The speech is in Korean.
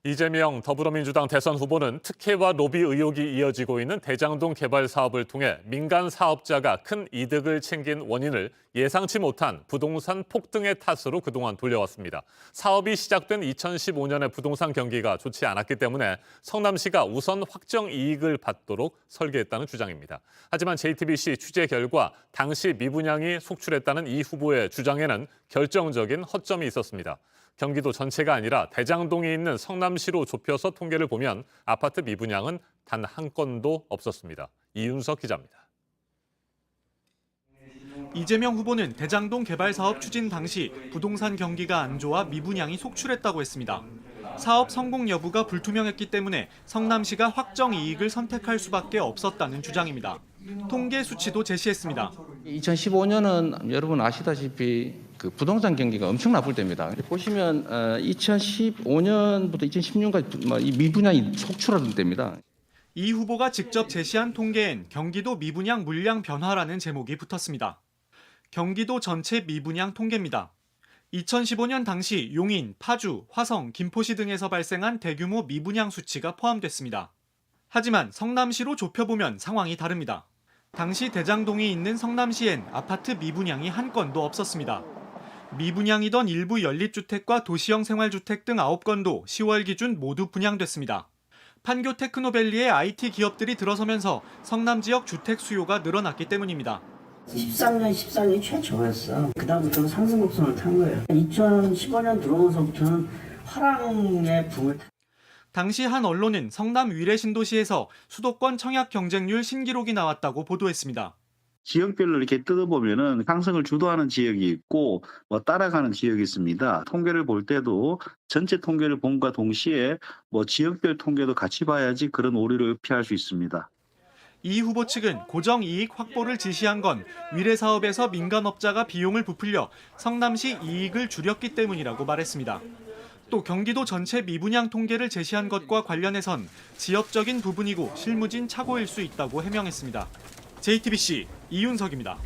이재명 더불어민주당 대선 후보는 특혜와 로비 의혹이 이어지고 있는 대장동 개발 사업을 통해 민간 사업자가 큰 이득을 챙긴 원인을 예상치 못한 부동산 폭등의 탓으로 그동안 돌려왔습니다. 사업이 시작된 2015년에 부동산 경기가 좋지 않았기 때문에 성남시가 우선 확정 이익을 받도록 설계했다는 주장입니다. 하지만 JTBC 취재 결과 당시 미분양이 속출했다는 이 후보의 주장에는 결정적인 허점이 있었습니다. 경기도 전체가 아니라 대장동이 있는 성남시로 좁혀서 통계를 보면 아파트 미분양은 단 한 건도 없었습니다. 이윤석 기자입니다. 이재명 후보는 대장동 개발 사업 추진 당시 부동산 경기가 안 좋아 미분양이 속출했다고 했습니다. 사업 성공 여부가 불투명했기 때문에 성남시가 확정 이익을 선택할 수밖에 없었다는 주장입니다. 통계 수치도 제시했습니다. 2015년은 여러분 아시다시피 그 부동산 경기가 엄청 나쁠 때입니다. 보시면 2015년부터 2016년까지 이 미분양이 속출하던 때입니다. 이 후보가 직접 제시한 통계엔 경기도 미분양 물량 변화라는 제목이 붙었습니다. 경기도 전체 미분양 통계입니다. 2015년 당시 용인, 파주, 화성, 김포시 등에서 발생한 대규모 미분양 수치가 포함됐습니다. 하지만 성남시로 좁혀보면 상황이 다릅니다. 당시 대장동이 있는 성남시엔 아파트 미분양이 한 건도 없었습니다. 미분양이던 일부 연립주택과 도시형 생활주택 등 9건도 10월 기준 모두 분양됐습니다. 판교 테크노밸리의 IT 기업들이 들어서면서 성남 지역 주택 수요가 늘어났기 때문입니다. 13년, 14년이 최저였어. 그다음부터는 상승 곡선을 탄 거예요. 2015년 들어오면서부터는 화랑의 붐을 당시 한 언론은 성남 위례 신도시에서 수도권 청약 경쟁률 신기록이 나왔다고 보도했습니다. 지역별로 이렇게 뜯어보면은 상승을 주도하는 지역이 있고 따라가는 지역이 있습니다. 통계를 볼 때도 전체 통계를 봄과 동시에 지역별 통계도 같이 봐야지 그런 오류를 피할 수 있습니다. 이 후보 측은 고정 이익 확보를 지시한 건 위례 사업에서 민간업자가 비용을 부풀려 성남시 이익을 줄였기 때문이라고 말했습니다. 또 경기도 전체 미분양 통계를 제시한 것과 관련해선 지역적인 부분이고 실무진 착오일 수 있다고 해명했습니다. JTBC 이윤석입니다.